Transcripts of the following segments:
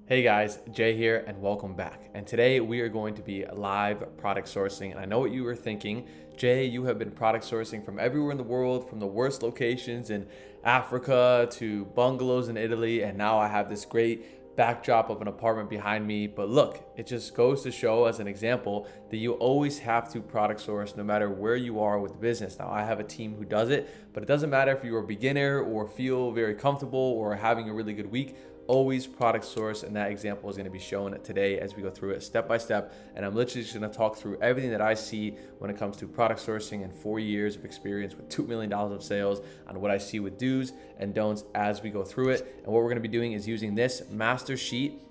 Hey guys, Jay here and welcome back. And today we are going to be live product sourcing. And I know what you were thinking. Jay, you have been product sourcing from everywhere in the world, from the worst locations in Africa to bungalows in Italy. And now I have this great backdrop of an apartment behind me. But look, it just goes to show as an example that you always have to product source no matter where you are with the business. Now I have a team who does it, but it doesn't matter if you're a beginner or feel very comfortable or having a really good week. Always product source, and that example is going to be shown today as we go through it step by step. And I'm literally just going to talk through everything that I see when it comes to product sourcing and 4 years of experience with $2 million of sales on what I see with do's and don'ts as we go through it. And what we're going to be doing is using this master sheet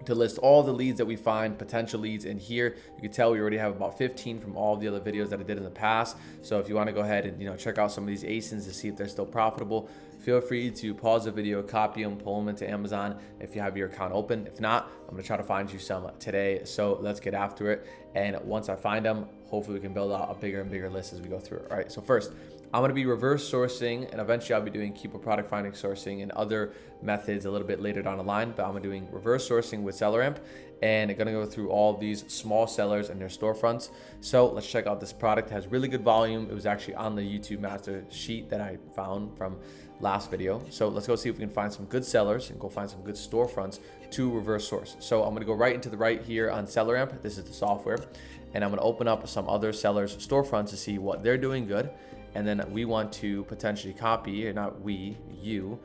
to list all the leads that we find, potential leads in here. You can tell we already have about 15 from all of the other videos that I did in the past. So if you want to go ahead and check out some of these ASINs to see if they're still profitable, feel free to pause the video, copy them, pull them into Amazon if you have your account open. If not, I'm gonna try to find you some today. So let's get after it. And once I find them, hopefully we can build out a bigger and bigger list as we go through it. All right, so first, I'm gonna be reverse sourcing, and eventually I'll be doing keeper product finding sourcing and other methods a little bit later down the line, but I'm doing reverse sourcing with SellerAmp, and I'm gonna go through all these small sellers and their storefronts. So let's check out this product. It has really good volume. It was actually on the YouTube master sheet that I found from last video. So let's go see if we can find some good sellers and go find some good storefronts to reverse source. So I'm gonna go right into the right here on SellerAmp. This is the software, and I'm gonna open up some other sellers storefronts to see what they're doing good. And then we want to potentially copy, or not we, you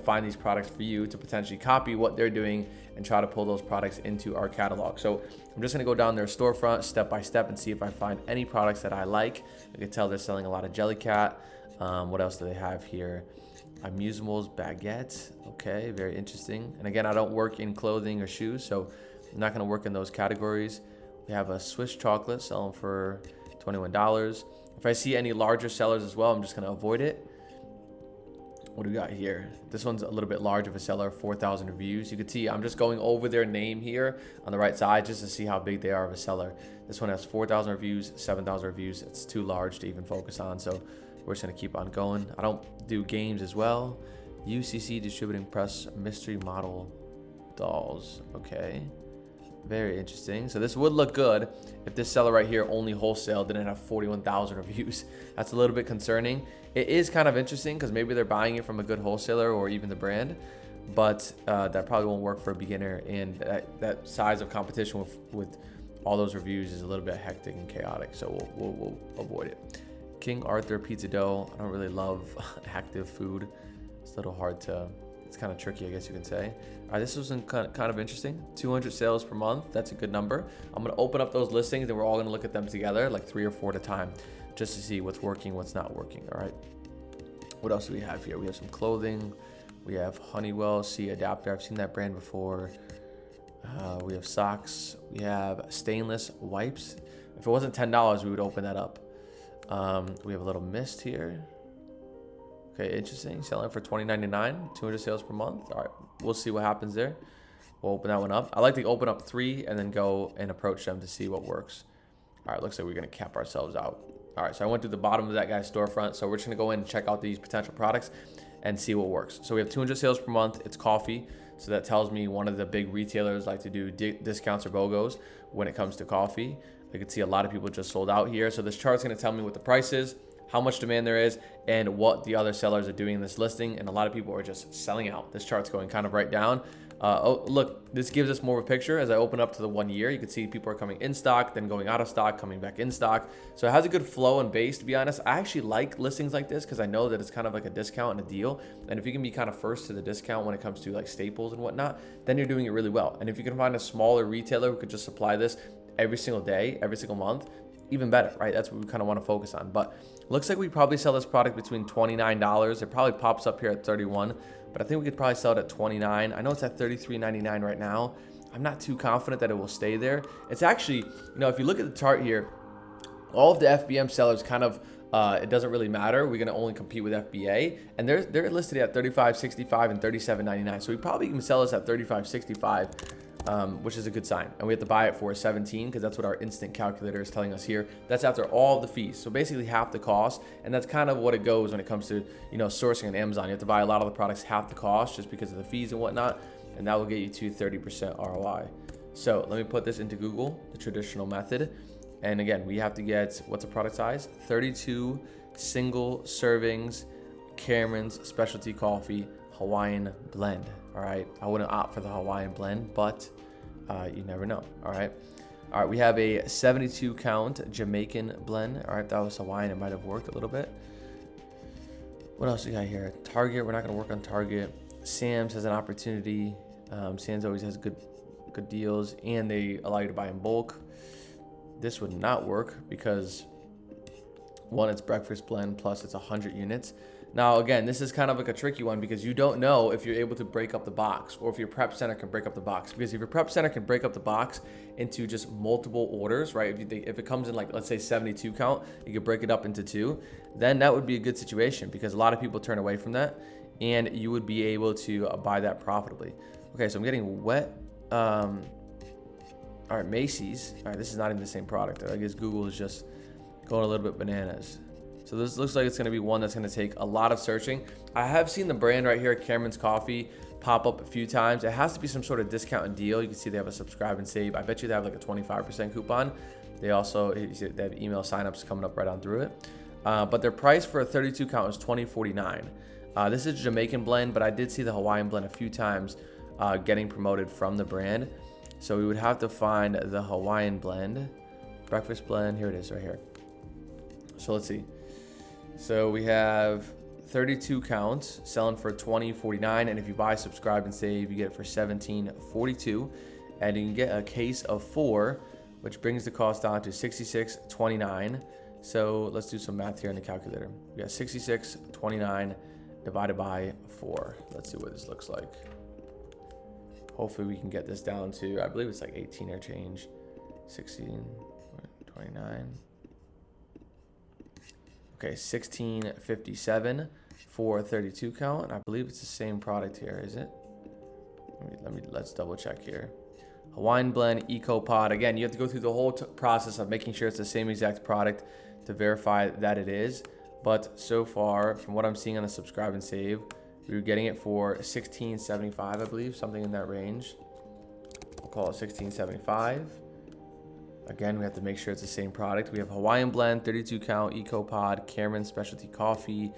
find these products for you to potentially copy what they're doing and try to pull those products into our catalog. So I'm just gonna go down their storefront step by step and see if I find any products that I like. I can tell they're selling a lot of Jellycat. What else do they have here? Amusables, baguette. Okay, very interesting. And again, I don't work in clothing or shoes, so I'm not gonna work in those categories. We have a Swiss chocolate selling for $21. If I see any larger sellers as well, I'm just gonna avoid it. What do we got here? This one's a little bit large of a seller, 4,000 reviews. You can see I'm just going over their name here on the right side just to see how big they are of a seller. This one has 4,000 reviews, 7,000 reviews. It's too large to even focus on, so we're just gonna keep on going. I don't do games as well. UCC distributing press mystery model dolls. Okay. Very interesting. So this would look good if this seller right here only wholesale didn't have 41,000 reviews. That's a little bit concerning. It is kind of interesting because maybe they're buying it from a good wholesaler or even the brand, but that probably won't work for a beginner. And that size of competition with all those reviews is a little bit hectic and chaotic. So we'll avoid it. King Arthur pizza dough. I don't really love active food. It's a little hard to. It's kind of tricky, I guess you can say. All right, this was kind of interesting. 200 sales per month. That's a good number. I'm going to open up those listings and we're all going to look at them together, like 3 or 4 at a time, just to see what's working, what's not working. All right. What else do we have here? We have some clothing. We have Honeywell C adapter. I've seen that brand before. We have socks. We have stainless wipes. If it wasn't $10, we would open that up. We have a little mist here. Okay, interesting. Selling for $20.99, 200 sales per month. All right, we'll see what happens there. We'll open that one up. I like to open up 3 and then go and approach them to see what works. All right, looks like we're gonna cap ourselves out. All right, so I went to the bottom of that guy's storefront. So we're just gonna go in and check out these potential products and see what works. So we have 200 sales per month. It's coffee. So that tells me one of the big retailers like to do discounts or BOGOs when it comes to coffee. I can see a lot of people just sold out here. So this chart's gonna tell me what the price is, how much demand there is, and what the other sellers are doing in this listing. And a lot of people are just selling out. This chart's going kind of right down. Oh, look, this gives us more of a picture. As I open up to the 1 year, you can see people are coming in stock, then going out of stock, coming back in stock. So it has a good flow and base, to be honest. I actually like listings like this because I know that it's kind of like a discount and a deal. And if you can be kind of first to the discount when it comes to like staples and whatnot, then you're doing it really well. And if you can find a smaller retailer who could just supply this every single day, every single month, even better, right? That's what we kind of want to focus on. But looks like we probably sell this product between $29. It probably pops up here at 31, but I think we could probably sell it at 29. I know it's at $33.99 right now. I'm not too confident that it will stay there. It's actually, if you look at the chart here, all of the FBM sellers kind of, it doesn't really matter. We're going to only compete with FBA, and they're listed at $35.65 and $37.99. So we probably can sell this at $35.65. Which is a good sign. And we have to buy it for 17 because that's what our instant calculator is telling us here. That's after all of the fees. So basically half the cost. And that's kind of what it goes when it comes to, sourcing on Amazon. You have to buy a lot of the products half the cost just because of the fees and whatnot. and that will get you to 30% ROI. So let me put this into Google, the traditional method. And again, we have to get, what's the product size? 32 single servings, Cameron's specialty coffee, Hawaiian blend. All right, I wouldn't opt for the Hawaiian blend, but you never know. All right, we have a 72 count Jamaican blend. All right, that was Hawaiian, it might have worked a little bit. What else we got here? Target, we're not gonna work on Target. Sam's has an opportunity. Sam's always has good deals, and they allow you to buy in bulk. This would not work because one, it's breakfast blend, plus it's 100 units. Now, again, this is kind of like a tricky one because you don't know if you're able to break up the box or if your prep center can break up the box. Because if your prep center can break up the box into just multiple orders, right? If it comes in like, let's say 72 count, you could break it up into 2, then that would be a good situation because a lot of people turn away from that and you would be able to buy that profitably. Okay, so I'm getting wet. All right, Macy's. All right, this is not even the same product. I guess Google is just going a little bit bananas. So this looks like it's going to be one that's going to take a lot of searching. I have seen the brand right here, Cameron's Coffee, pop up a few times. It has to be some sort of discount and deal. You can see they have a subscribe and save. I bet you they have like a 25% coupon. They also, they have email signups coming up right on through it. But their price for a 32 count is $20.49. This is Jamaican blend, but I did see the Hawaiian blend a few times getting promoted from the brand. So we would have to find the Hawaiian blend, breakfast blend. Here it is right here. So let's see. So we have 32 counts selling for $20.49, and if you buy subscribe and save, you get it for $17.42, and you can get a case of 4, which brings the cost down to $66.29. So let's do some math here in the calculator. We got $66.29 divided by 4. Let's see what this looks like. Hopefully we can get this down to, I believe it's like 18 or change. 16, 29. Okay, $16.57 for 32 count. And I believe it's the same product here, is it? Let's double check here. Hawaiian blend, Eco Pod. Again, you have to go through the whole process of making sure it's the same exact product to verify that it is. But so far, from what I'm seeing on the subscribe and save, we were getting it for $16.75, I believe, something in that range. We'll call it $16.75. Again, we have to make sure it's the same product. We have Hawaiian blend, 32 count, Eco Pod, Cameron specialty coffee.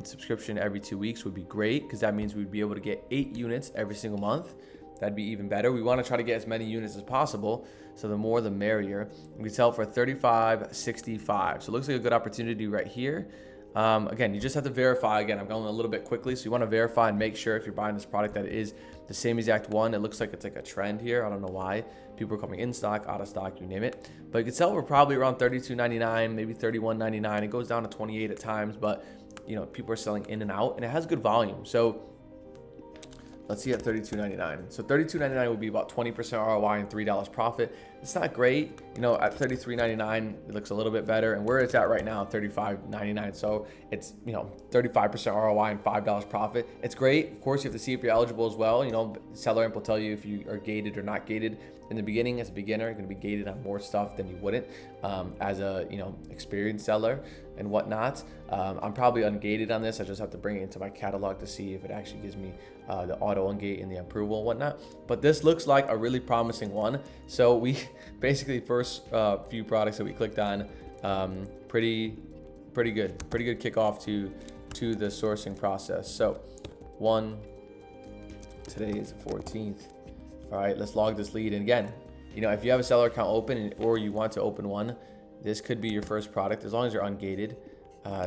Subscription every 2 weeks would be great because that means we'd be able to get 8 units every single month. That'd be even better. We want to try to get as many units as possible, so the more the merrier. We can sell for $35.65. So it looks like a good opportunity right here. Again, you just have to verify. Again, I'm going a little bit quickly, so you want to verify and make sure if you're buying this product that it is the same exact one. It looks like it's like a trend here. I don't know why. People are coming in stock, out of stock, you name it. But you can sell for probably around $32.99, maybe $31.99. It goes down to $28 at times, but you know, people are selling in and out, and it has good volume. So let's see at $32.99. So $32.99 would be about 20% ROI and $3 profit. It's not great. You know, at $33.99, it looks a little bit better. And where it's at right now, $35.99. So it's, you know, 35% ROI and $5 profit. It's great. Of course, you have to see if you're eligible as well. You know, SellerAmp will tell you if you are gated or not gated. In the beginning, as a beginner, you're going to be gated on more stuff than you wouldn't as a, you know, experienced seller and whatnot. I'm probably ungated on this. I just have to bring it into my catalog to see if it actually gives me the auto ungate and the approval and whatnot. But this looks like a really promising one. So we basically first few products that we clicked on, pretty good kickoff to the sourcing process. So today is the 14th. All right, let's log this lead. And again, you know, if you have a seller account open or you want to open one, this could be your first product as long as you're ungated.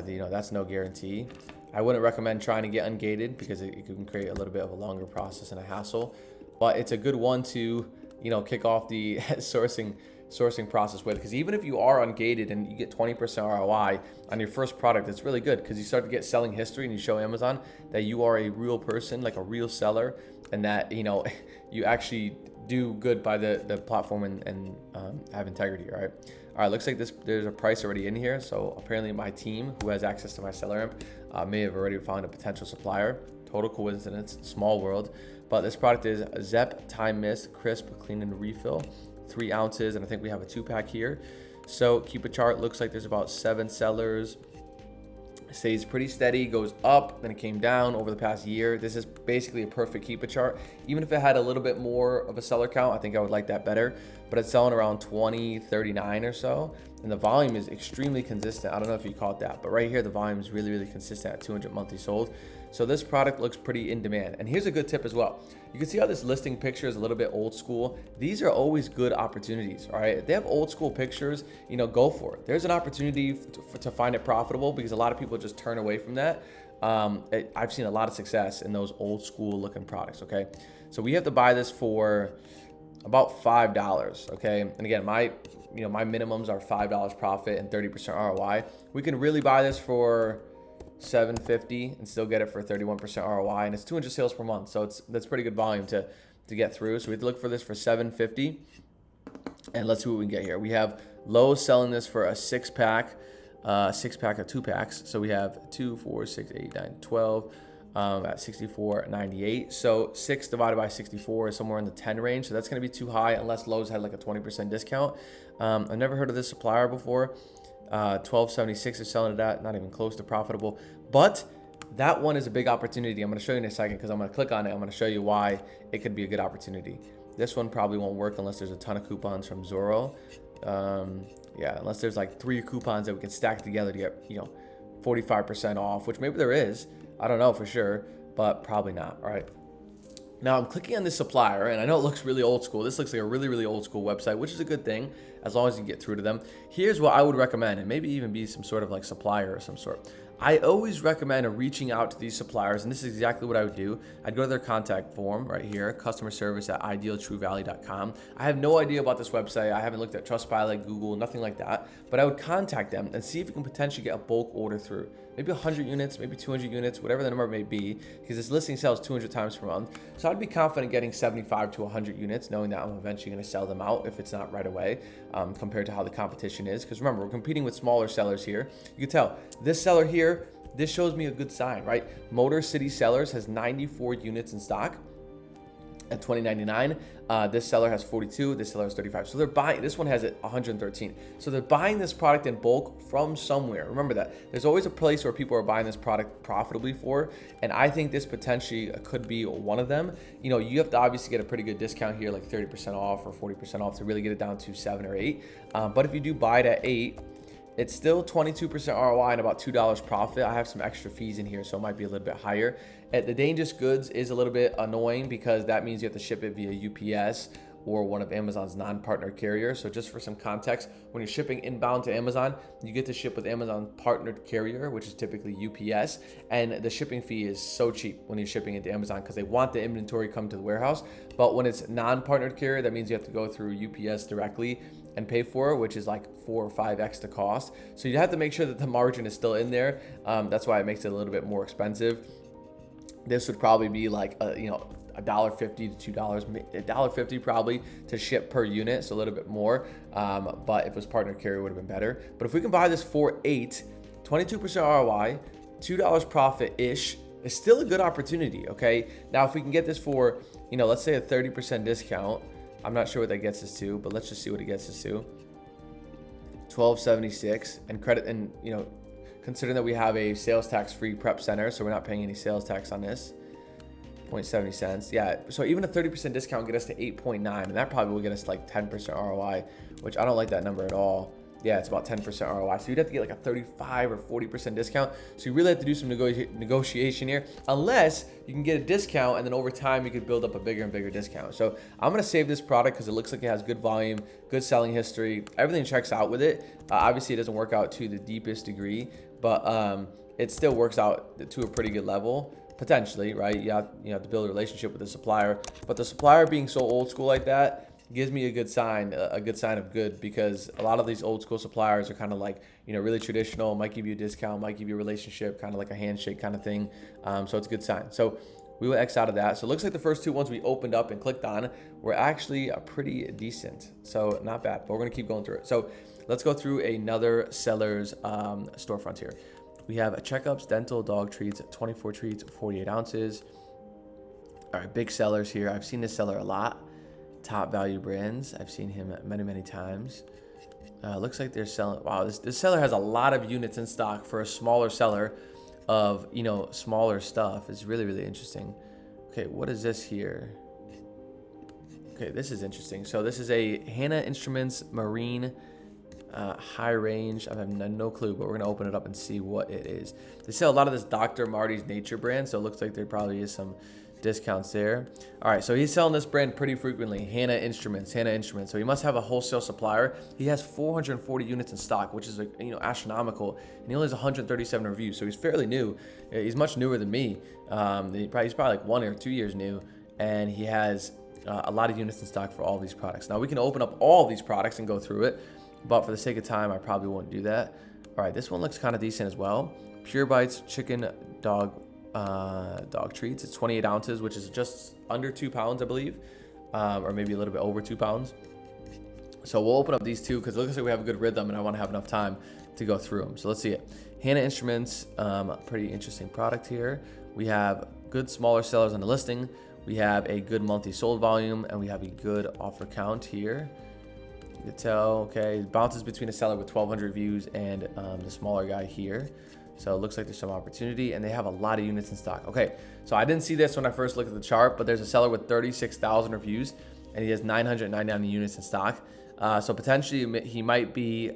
You know, that's no guarantee. I wouldn't recommend trying to get ungated because it can create a little bit of a longer process and a hassle. But it's a good one to, you know, kick off the sourcing process with, because even if you are ungated and you get 20% ROI on your first product, it's really good because you start to get selling history and you show Amazon that you are a real person, like a real seller, and that, you know, you actually do good by the platform and have integrity. All right, looks like there's a price already in here. So apparently my team, who has access to my SellerAmp, may have already found a potential supplier. Total coincidence, small world. But this product is Zep Time Mist Crisp Clean and Refill, 3 ounces, and I think we have a 2-pack here. So keep a chart. Looks like there's about 7 sellers stays pretty steady, goes up, then it came down over the past year. This is basically a perfect keep it chart. Even if it had a little bit more of a seller count, I think I would like that better, but it's selling around 20, 39 or so. And the volume is extremely consistent. I don't know if you caught that, but right here, the volume is really, really consistent at 200 monthly sold. So this product looks pretty in demand. And here's a good tip as well. You can see how this listing picture is a little bit old school. These are always good opportunities, all right? If they have old school pictures, go for it. There's an opportunity to find it profitable, because a lot of people just turn away from that. I've seen a lot of success in those old school looking products, okay? So we have to buy this for about $5, okay? And again, my minimums are $5 profit and 30% ROI. We can really buy this for $750 and still get it for 31% ROI, and it's 200 sales per month, so that's pretty good volume to get through. So we have to look for this for $750, and let's see what we can get here. We have Lowe's selling this for a six-pack of 2-packs. So we have 2, 4, 6, 8, 9, 12 at $64.98. So 6 divided by 64 is somewhere in the 10 range. So that's going to be too high unless Lowe's had like a 20% discount. I've never heard of this supplier before. $12.76 is selling it at, not even close to profitable, but that one is a big opportunity. I'm going to show you in a second, because I'm going to click on it. I'm going to show you why it could be a good opportunity. This one probably won't work unless there's a ton of coupons from Zorro. Yeah, unless there's like 3 coupons that we can stack together to get 45% off, which maybe there is. I don't know for sure, but probably not. All right. Now I'm clicking on this supplier, and I know it looks really old school. This looks like a really, really old school website, which is a good thing as long as you get through to them. Here's what I would recommend, and maybe even be some sort of like supplier of some sort. I always recommend reaching out to these suppliers, and this is exactly what I would do. I'd go to their contact form right here, customer service at idealtruevalley.com. I have no idea about this website. I haven't looked at Trustpilot, Google, nothing like that, but I would contact them and see if you can potentially get a bulk order through. Maybe 100 units, maybe 200 units, whatever the number may be, because this listing sells 200 times per month. So I'd be confident getting 75 to 100 units, knowing that I'm eventually going to sell them out if it's not right away, compared to how the competition is. Because remember, we're competing with smaller sellers here. You can tell this seller here, this shows me a good sign, right? Motor City Sellers has 94 units in stock at $20.99. This seller has 42, this seller has 35. So they're buying, this one has 113. So they're buying this product in bulk from somewhere. Remember that. There's always a place where people are buying this product profitably for, and I think this potentially could be one of them. You have to obviously get a pretty good discount here, like 30% off or 40% off to really get it down to 7 or 8. But if you do buy it at 8, it's still 22% ROI and about $2 profit. I have some extra fees in here, so it might be a little bit higher. The dangerous goods is a little bit annoying, because that means you have to ship it via UPS or one of Amazon's non-partner carriers. So just for some context, when you're shipping inbound to Amazon, you get to ship with Amazon partnered carrier, which is typically UPS. And the shipping fee is so cheap when you're shipping it to Amazon, because they want the inventory come to the warehouse. But when it's non-partnered carrier, that means you have to go through UPS directly and pay for it, which is like 4 or 5x the cost. So you have to make sure that the margin is still in there. That's why it makes it a little bit more expensive. This would probably be like $1.50 to $2, $1.50 probably to ship per unit, so a little bit more. But if it was partner carrier, it would have been better. But if we can buy this for 8, 22% ROI, $2 profit-ish, it's still a good opportunity, okay? Now, if we can get this for, let's say a 30% discount, I'm not sure what that gets us to, but let's just see what it gets us to. $12.76, and credit, and considering that we have a sales tax free prep center, so we're not paying any sales tax on this. 0.70 cents. Yeah, so even a 30% discount will get us to 8.9, and that probably will get us like 10% ROI, which I don't like that number at all. Yeah, it's about 10% ROI. So you'd have to get like a 35 or 40% discount. So you really have to do some negotiation here, unless you can get a discount, and then over time you could build up a bigger and bigger discount. So I'm gonna save this product because it looks like it has good volume, good selling history. Everything checks out with it. Obviously it doesn't work out to the deepest degree, but it still works out to a pretty good level. Potentially, right? You have to build a relationship with the supplier, but the supplier being so old school like that gives me a good sign of good, because a lot of these old school suppliers are kind of like, really traditional, might give you a discount, might give you a relationship, kind of like a handshake kind of thing. So it's a good sign. So we will X out of that. So it looks like the first 2 ones we opened up and clicked on were actually pretty decent. So not bad, but we're gonna keep going through it. So let's go through another seller's storefront here. We have checkups, dental, dog treats, 24 treats, 48 ounces. All right, big sellers here. I've seen this seller a lot. Top value brands. I've seen him many, many times. Looks like they're selling. Wow, this seller has a lot of units in stock for a smaller seller of, smaller stuff. It's really, really interesting. Okay, what is this here? Okay, this is interesting. So this is a Hanna Instruments Marine high range. I have no clue, but we're gonna open it up and see what it is. They sell a lot of this Dr. Marty's Nature brand, so it looks like there probably is some discounts there. All right, so he's selling this brand pretty frequently, Hanna Instruments. So he must have a wholesale supplier. He has 440 units in stock, which is astronomical, and he only has 137 reviews, so he's fairly new. He's much newer than me. He's probably like 1 or 2 years new, and he has a lot of units in stock for all these products. Now we can open up all these products and go through it, but for the sake of time, I probably won't do that. All right, this one looks kind of decent as well. Pure Bites Chicken Dog treats. It's 28 ounces, which is just under 2 pounds, I believe, or maybe a little bit over 2 pounds. So we'll open up these two because it looks like we have a good rhythm, and I want to have enough time to go through them. So let's see it. Hanna Instruments, pretty interesting product here. We have good smaller sellers on the listing. We have a good monthly sold volume, and we have a good offer count here. You can tell, okay, it bounces between a seller with 1,200 views and the smaller guy here. So it looks like there's some opportunity, and they have a lot of units in stock. Okay, so I didn't see this when I first looked at the chart, but there's a seller with 36,000 reviews, and he has 999 units in stock. So potentially he might be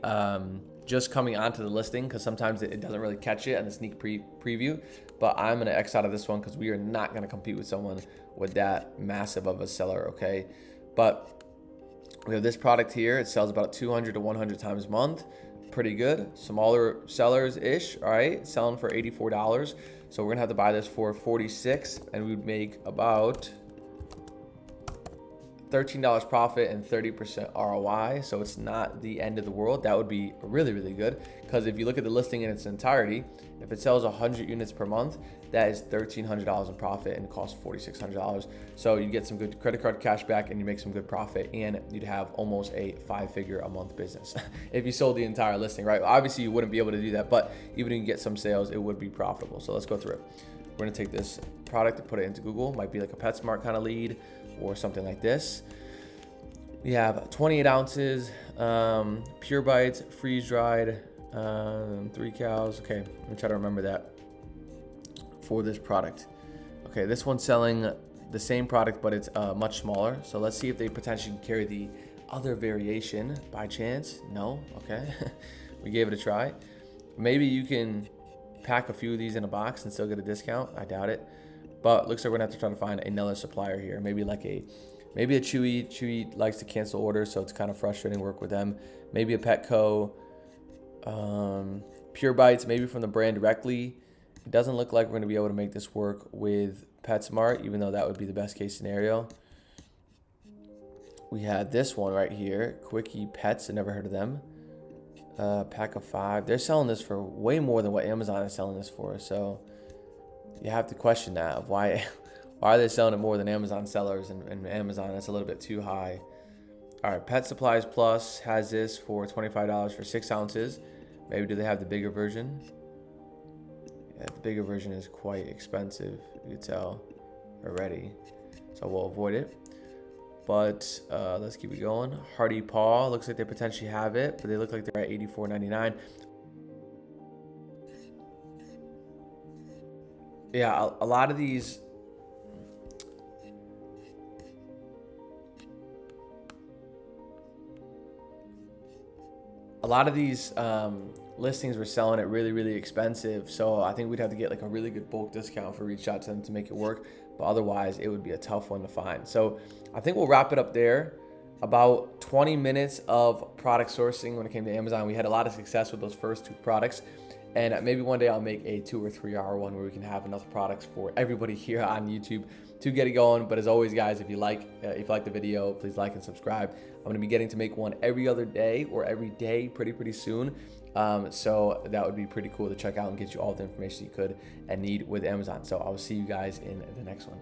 just coming onto the listing, because sometimes it doesn't really catch it in the sneak preview. But I'm going to X out of this one because we are not going to compete with someone with that massive of a seller, okay? But we have this product here. It sells about 200 to 100 times a month. Pretty good. Smaller sellers-ish, all right? Selling for $84. So we're going to have to buy this for $46, and we would make about $13 profit and 30% ROI. So it's not the end of the world. That would be really, really good, because if you look at the listing in its entirety, if it sells 100 units per month, that is $1,300 in profit, and it costs $4,600. So you get some good credit card cash back, and you make some good profit, and you'd have almost a 5-figure a month business if you sold the entire listing, right? Obviously you wouldn't be able to do that, but even if you get some sales, it would be profitable. So let's go through it. We're gonna take this product and put it into Google. Might be like a PetSmart kind of lead or something like this. We have 28 ounces, Pure Bites, freeze dried, 3 cows. Okay, let me try to remember that for this product. Okay, this one's selling the same product, but it's much smaller. So let's see if they potentially can carry the other variation by chance. No, okay. We gave it a try. Maybe you can pack a few of these in a box and still get a discount. I doubt it. But looks like we're gonna have to try to find another supplier here. Maybe a Chewy. Chewy likes to cancel orders, so it's kind of frustrating to work with them. Maybe a Petco. Pure Bites, maybe from the brand directly. It doesn't look like we're gonna be able to make this work with PetSmart, even though that would be the best case scenario. We had this one right here, Quickie Pets. I never heard of them. Pack of 5. They're selling this for way more than what Amazon is selling this for. So you have to question that of why are they selling it more than Amazon sellers, and Amazon, that's a little bit too high. All right, Pet Supplies Plus has this for $25 for 6 ounces. Maybe do they have the bigger version? Yeah, the bigger version is quite expensive, you can tell already. So we'll avoid it. But let's keep it going. Hardy Paw, looks like they potentially have it, but they look like they're at $84.99. Yeah, a lot of these listings were selling it really, really expensive. So I think we'd have to get like a really good bulk discount if we reach out to them to make it work. But otherwise, it would be a tough one to find. So I think we'll wrap it up there. About 20 minutes of product sourcing when it came to Amazon. We had a lot of success with those first 2 products. And maybe one day I'll make a 2 or 3 hour one where we can have enough products for everybody here on YouTube to get it going. But as always, guys, if you like the video, please like and subscribe. I'm going to be getting to make one every other day or every day pretty soon. So that would be pretty cool to check out and get you all the information you could and need with Amazon. So I will see you guys in the next one.